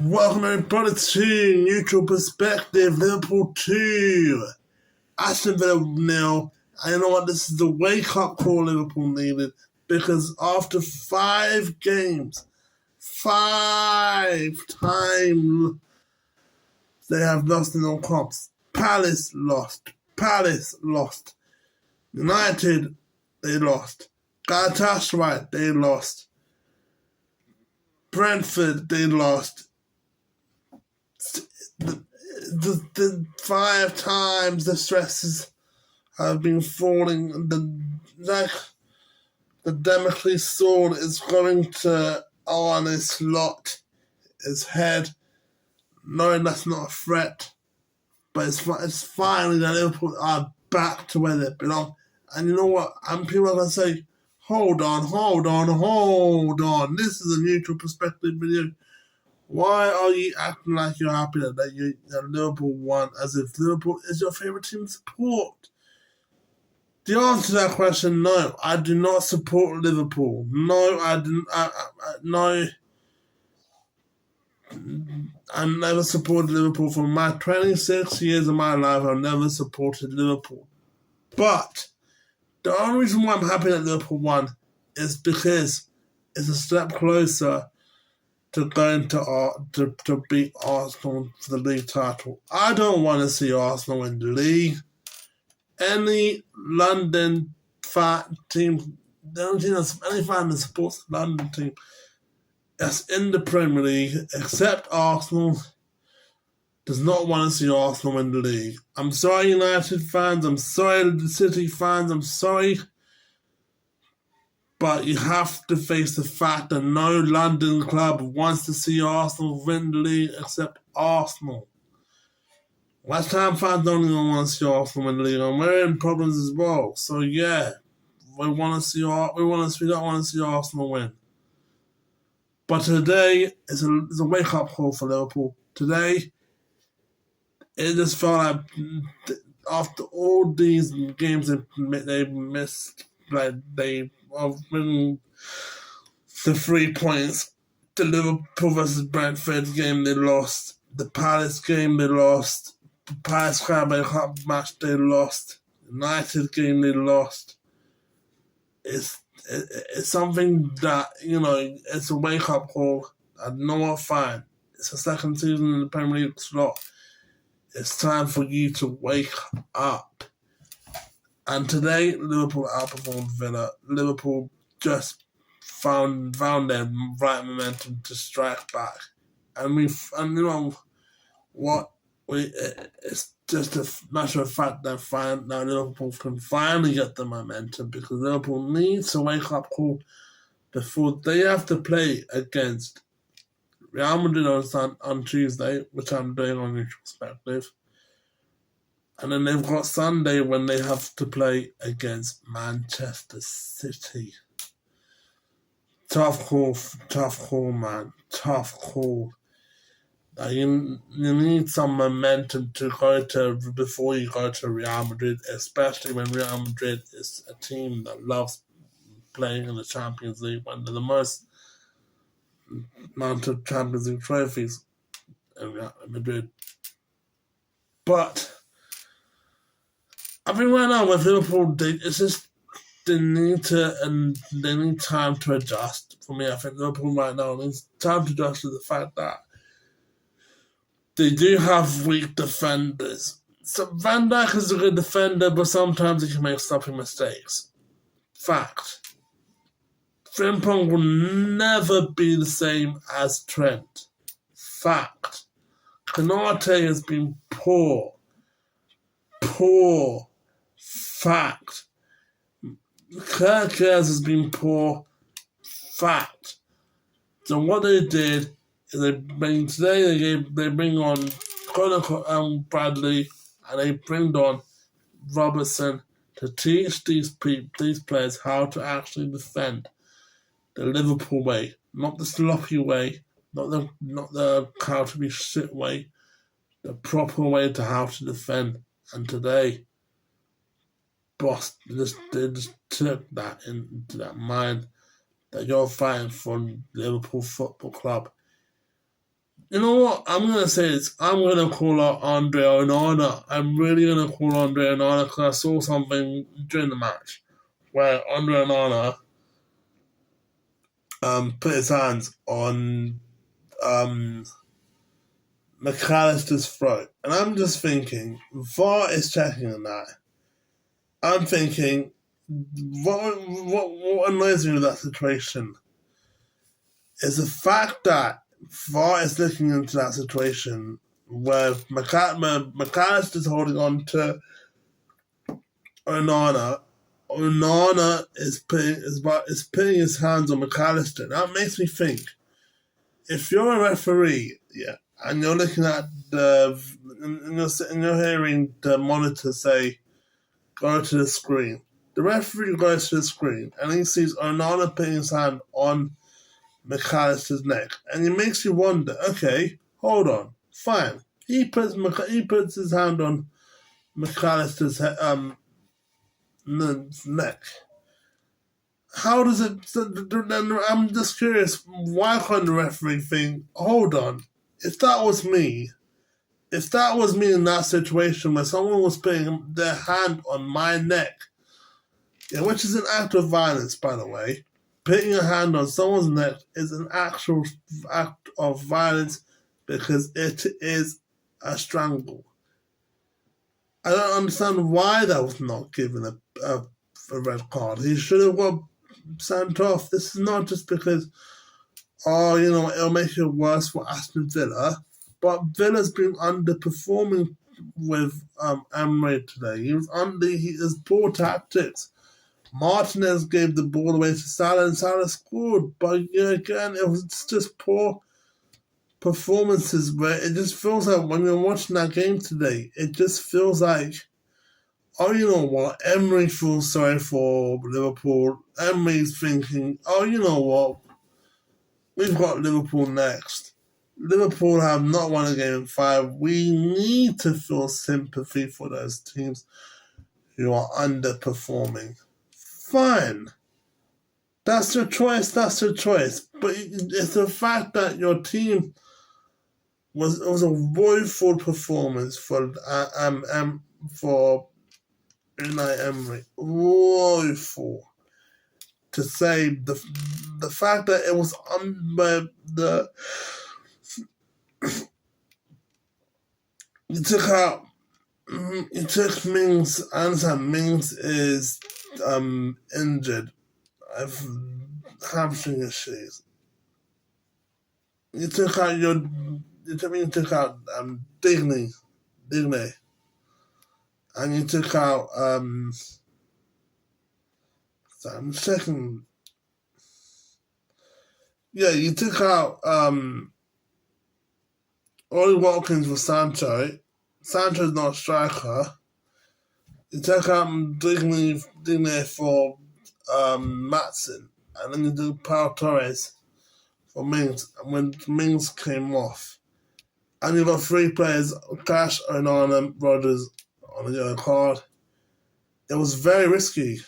Welcome everybody to Neutral Perspective, Liverpool 2, Aston Villa 0. And you know what, this is the wake-up call Liverpool needed, because after 5 games, 5 times they have lost in all comps. Palace lost, United, they lost, Galatasaray, they lost, Brentford, they lost. The 5 times the stresses have been falling. The Damocles sword is going to Arne's lot, his head, knowing that's not a threat. But it's finally that Liverpool are back to where they belong. And you know what? And people are going to say, hold on. This is a neutral perspective video. Why are you acting like you're happy that Liverpool won, as if Liverpool is your favourite team to support? The answer to that question, no. I do not support Liverpool. No, I didn't. No. I never supported Liverpool. For my 26 years of my life, I've never supported Liverpool. But the only reason why I'm happy that Liverpool won is because it's a step closer to going to beat Arsenal for the league title. I don't want to see Arsenal win the league. Any London team, any fan that supports the London team that's in the Premier League, except Arsenal, does not want to see Arsenal win the league. I'm sorry, United fans. I'm sorry, City fans. I'm sorry. But you have to face the fact that no London club wants to see Arsenal win the league except Arsenal. West Ham fans don't even want to see Arsenal win the league, and we're in problems as well. So yeah, we don't want to see Arsenal win. But today is a wake-up call for Liverpool. Today, it just felt like after all these games they missed, like they of winning the 3 points. The Liverpool versus Brentford game they lost. The Palace game they lost. The Palace Carabao Cup match they lost. United game they lost. It's something that, it's a wake-up call. I know what, fine. It's the second season in the Premier League slot. It's time for you to wake up. And today, Liverpool outperformed Villa. Liverpool just found their right momentum to strike back. It's just a matter of fact that now Liverpool can finally get the momentum, because Liverpool needs a wake-up call before they have to play against Real Madrid on Tuesday, which I'm doing on Neutral Perspective. And then they've got Sunday when they have to play against Manchester City. Tough call, man. Tough call. You need some momentum to go to before you go to Real Madrid, especially when Real Madrid is a team that loves playing in the Champions League, one of the most amount of Champions League trophies in Real Madrid. But I think right now with Liverpool, they need time to adjust. For me, I think Liverpool right now needs time to adjust to the fact that they do have weak defenders. So Van Dijk is a good defender, but sometimes he can make stopping mistakes. Fact. Frimpong will never be the same as Trent. Fact. Konate has been poor. Fact. Kirkers has been poor. Fact. So what they did is they bring on Bradley, and they bring on Robertson to teach these players how to actually defend the Liverpool way, not the sloppy way, not the how to be shit way, the proper way to how to defend. And today, they just took that into that mind that you're fighting for Liverpool Football Club. You know what? I'm gonna say this. I'm gonna call out Andre Onana. I'm really gonna call Andre Onana because I saw something during the match where Andre Onana put his hands on McAllister's throat, and I'm just thinking, VAR is checking on that. I'm thinking, what annoys me with that situation is the fact that VAR is looking into that situation where McAllister's holding on to Onana. Onana is putting his hands on McAllister. That makes me think, if you're a referee, yeah, and you're looking at and you're hearing the monitor say, go to the screen. The referee goes to the screen and he sees Onana putting his hand on McAllister's neck, and it makes you wonder. Okay, hold on, fine. He puts his hand on McAllister's neck. How does it? I'm just curious. Why can't the referee think? Hold on. If that was me in that situation where someone was putting their hand on my neck, yeah, which is an act of violence, by the way. Putting a hand on someone's neck is an actual act of violence because it is a strangle. I don't understand why that was not given a red card. He should have got sent off. This is not just because, it'll make it worse for Aston Villa, but Villa's been underperforming with Emery today. His poor tactics. Martinez gave the ball away to Salah and Salah scored, but again, it was just poor performances where it just feels like when you're watching that game today, it just feels like, oh, you know what, Emery feels sorry for Liverpool. Emery's thinking, oh, you know what, we've got Liverpool next. Liverpool have not won a game in 5. We need to feel sympathy for those teams who are underperforming. Fine. That's your choice. But it's the fact that your team was a woeful performance for Unai Emery. Woeful. To say the fact that it was you took Mings. I understand Mings is injured. I've hamstring issues. You took out Digne, and you took out so I'm checking. Yeah, you took out Ollie Watkins for Sancho. Sancho's not a striker. You took out Digne for Matson, and then you do Pau Torres for Mings, and when Mings came off. And you got 3 players, Cash, Onana, Rodgers on the yellow card. It was very risky.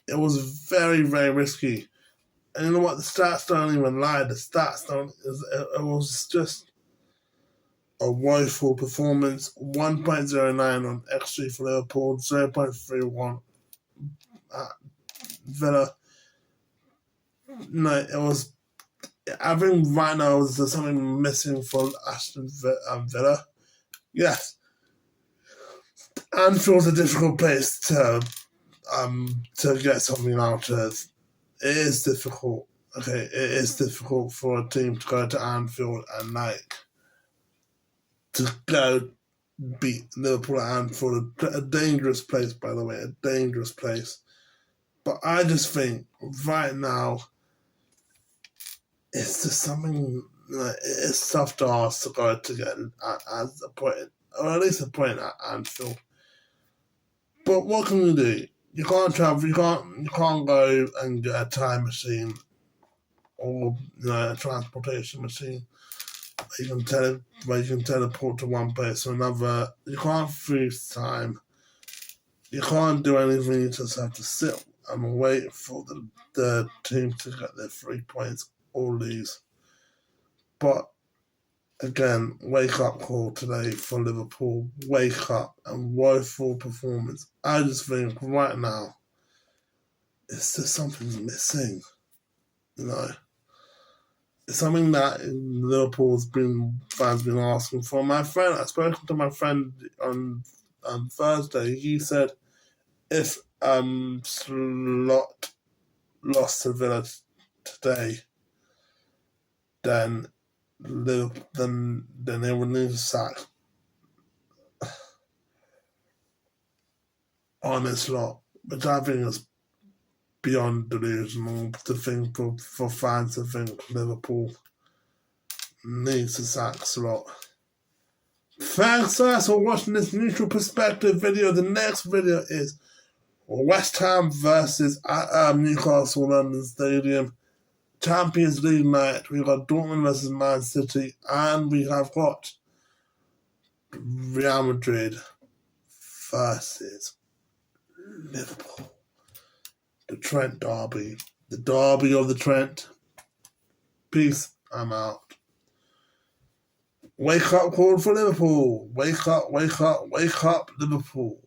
It was very, very risky. And you know what? The stats don't even lie. The stats don't. It was just a woeful performance. 1.09 on XG for Liverpool, 0.31 at Villa. No, it was. I think right now there's something missing for Aston Villa. Yes, Anfield's a difficult place to get something out of. It is difficult. Okay, it is difficult for a team to go to Anfield and to go beat Liverpool at Anfield. A dangerous place, by the way, a dangerous place. But I just think right now it's just something it's tough to ask to go to get as a point, or at least a point at Anfield. But what can you do? You can't travel. You can't go and get a time machine or a transportation machine. You can teleport to one place or another. You can't freeze time. You can't do anything. You just have to sit and wait for the team to get their 3 points or lose. But Again, wake up call today for Liverpool. Wake up and woeful performance. I just think right now, it's just something's missing. It's something that fans been asking for. I spoke to my friend on Thursday. He said if Slot lost to Villa today, then they would need to sack Arne Slot, which I think is beyond delusional to think for fans to think Liverpool needs to sack Slot. Thanks guys for watching this neutral perspective video. The next video is West Ham versus Newcastle London Stadium. Champions League night. We got Dortmund versus Man City, and we have got Real Madrid versus Liverpool. The Trent Derby. The Derby of the Trent. Peace. I'm out. Wake up call for Liverpool. Wake up, wake up, wake up, Liverpool.